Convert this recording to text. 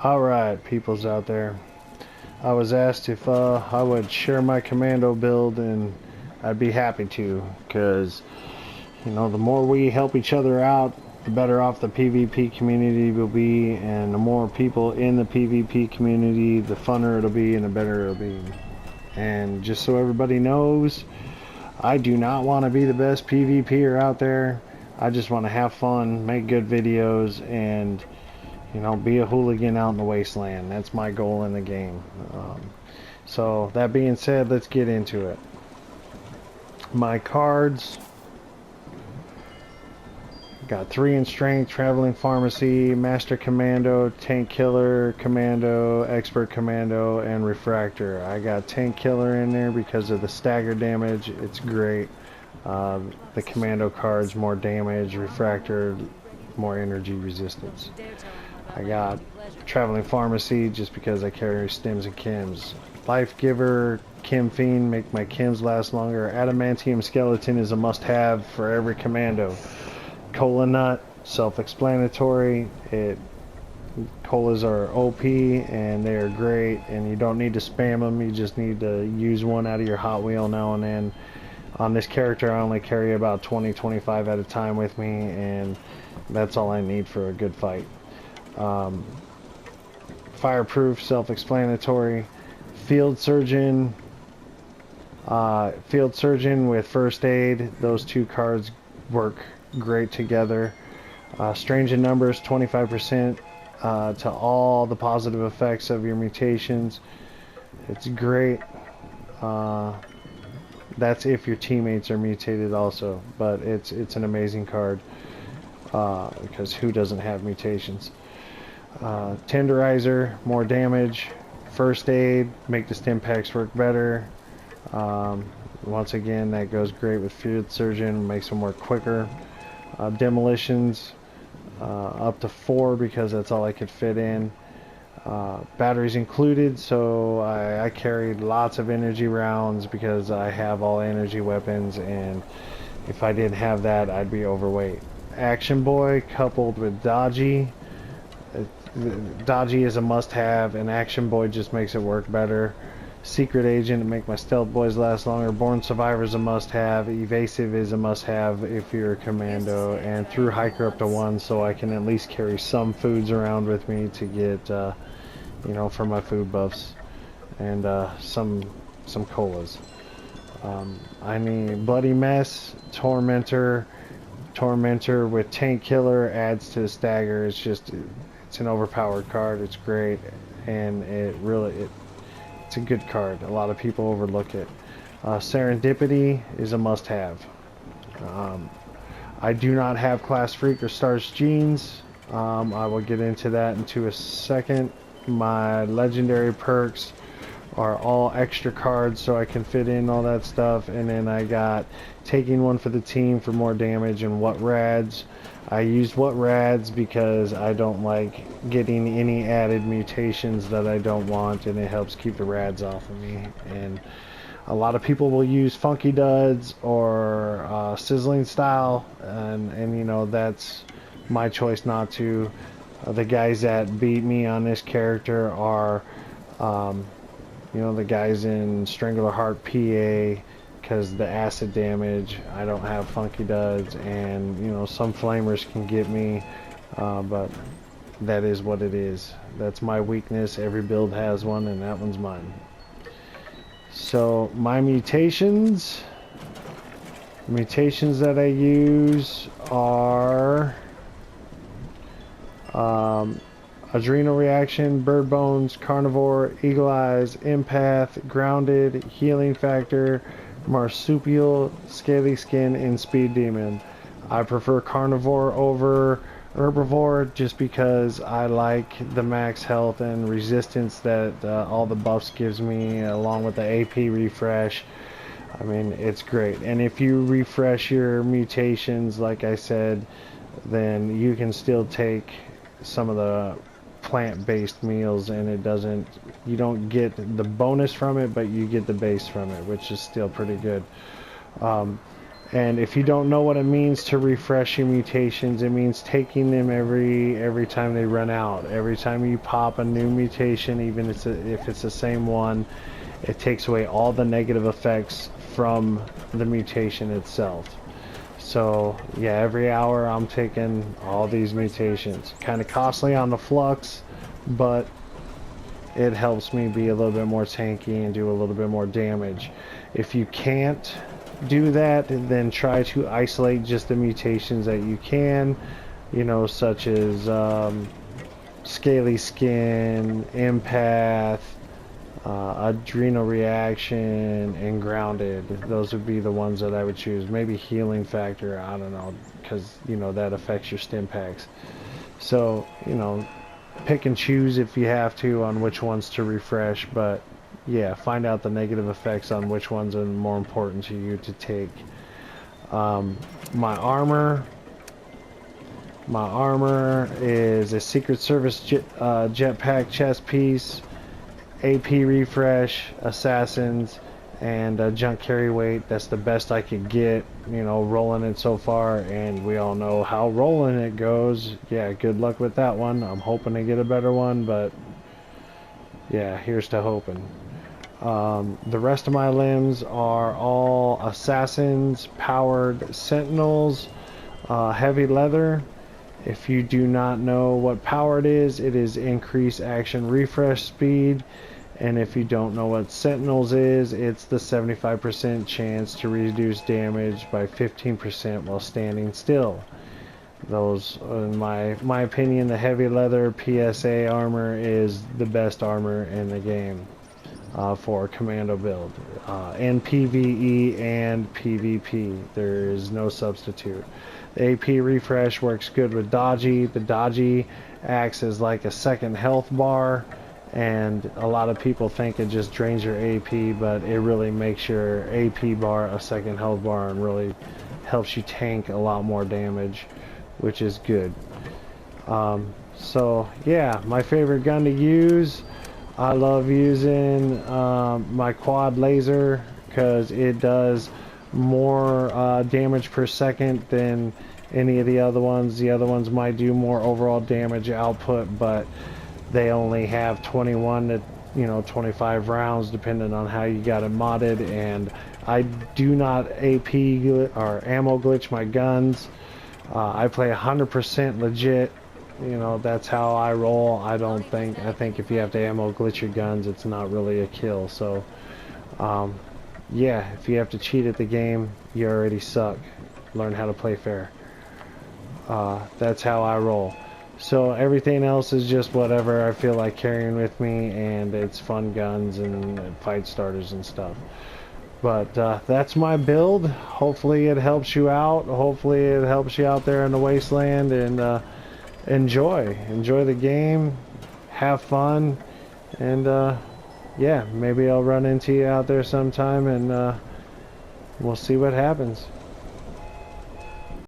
Alright, peoples out there. I was asked if I would share my commando build, and I'd be happy to, because, you know, the more we help each other out, the better off the PvP community will be, and the more people in the PvP community, the funner it'll be and the better it'll be. And just so everybody knows, I do not want to be the best PvPer out there. I just want to have fun, make good videos, and you know, be a hooligan out in the wasteland. That's my goal in the game. So that being said, let's get into it. My cards got 3 in strength: traveling pharmacy, master commando, tank killer commando, expert commando, and refractor. I got tank killer in there because of the stagger damage. It's great. The commando cards, more damage; refractor, more energy resistance. I got traveling pharmacy just because I carry stims and chems. Life giver, chem fiend, make my chems last longer. Adamantium skeleton is a must-have for every commando. Cola nut, self-explanatory. Colas are OP and they are great, and you don't need to spam them. You just need to use one out of your Hot Wheel now and then. On this character, I only carry about 20-25 at a time with me, and that's all I need for a good fight. Fireproof, self-explanatory. Field surgeon with first aid. Those two cards work great together. Strange in numbers, 25% to all the positive effects of your mutations. It's great. That's if your teammates are mutated also, but it's an amazing card because who doesn't have mutations? Tenderizer, more damage. First aid, make the stim packs work better. Once again, that goes great with field surgeon, makes them work quicker. Demolitions, up to 4 because that's all I could fit in. Batteries included, so I carried lots of energy rounds because I have all energy weapons, and if I didn't have that, I'd be overweight. Action Boy coupled with Dodgy. Dodgy is a must-have, and Action Boy just makes it work better. Secret Agent to make my stealth boys last longer. Born Survivor is a must-have. Evasive is a must-have if you're a commando, and Through Hiker up to 1, so I can at least carry some foods around with me to get, you know, for my food buffs, and some colas. I need Bloody Mess, Tormentor with Tank Killer adds to the stagger. It's an overpowered card. It's great, and it's a good card. A lot of people overlook it. Serendipity is a must-have. I do not have Class Freak or Stars Genes. I will get into that into a second. My legendary perks are all extra cards, so I can fit in all that stuff. And then I got taking one for the team for more damage, and What Rads. I used What Rads because I don't like getting any added mutations that I don't want, and it helps keep the rads off of me. And a lot of people will use Funky Duds or Sizzling Style, and you know, that's my choice not to. The guys that beat me on this character are you know, the guys in Strangler Heart PA, because the acid damage. I don't have Funky Duds, and you know, some flamers can get me, but that is what it is. That's my weakness. Every build has one, and that one's mine. So my mutations that I use are Adrenal Reaction, Bird Bones, Carnivore, Eagle Eyes, Empath, Grounded, Healing Factor, Marsupial, Scaly Skin, and Speed Demon. I prefer Carnivore over Herbivore just because I like the max health and resistance that all the buffs gives me, along with the AP refresh. I mean, it's great. And if you refresh your mutations, like I said, then you can still take some of the plant-based meals, and you don't get the bonus from it, but you get the base from it, which is still pretty good. And if you don't know what it means to refresh your mutations, it means taking them every time they run out. Every time you pop a new mutation, even if it's the same one, it takes away all the negative effects from the mutation itself. So yeah, every hour I'm taking all these mutations. Kind of costly on the flux, but it helps me be a little bit more tanky and do a little bit more damage. If you can't do that, then try to isolate just the mutations that you can, you know, such as scaly skin, empath, adrenal reaction, and grounded. Those would be the ones that I would choose. Maybe healing factor, I don't know, because you know that affects your stim packs. So you know, pick and choose if you have to on which ones to refresh, but yeah, find out the negative effects on which ones are more important to you to take. My armor is a Secret Service jetpack chest piece, AP refresh, assassins, and junk carry weight. That's the best I could get, you know, rolling it so far, and we all know how rolling it goes. Yeah, good luck with that one. I'm hoping to get a better one, but yeah, here's to hoping. The rest of my limbs are all assassins, powered sentinels, heavy leather. If you do not know what powered is, it is increased action refresh speed. And if you don't know what sentinels is, it's the 75% chance to reduce damage by 15% while standing still. Those, in my opinion, the heavy leather PSA armor is the best armor in the game for a commando build. In PvE and PvP, there is no substitute. The AP refresh works good with dodgy. The dodgy acts as like a second health bar, and a lot of people think it just drains your AP, but it really makes your AP bar a second health bar and really helps you tank a lot more damage, which is good. So yeah, my favorite gun to use, I love using my quad laser because it does more damage per second than any of the other ones. The other ones might do more overall damage output, but they only have 21 to 25 rounds depending on how you got it modded, and I do not AP or ammo glitch my guns. I play 100% legit. You know, that's how I roll. I think if you have to ammo glitch your guns, it's not really a kill. So yeah, if you have to cheat at the game, you already suck. Learn how to play fair. That's how I roll. So everything else is just whatever I feel like carrying with me, and it's fun guns and fight starters and stuff. But that's my build. Hopefully it helps you out. Hopefully it helps you out there in the wasteland, and enjoy the game, have fun, and yeah, maybe I'll run into you out there sometime, and we'll see what happens.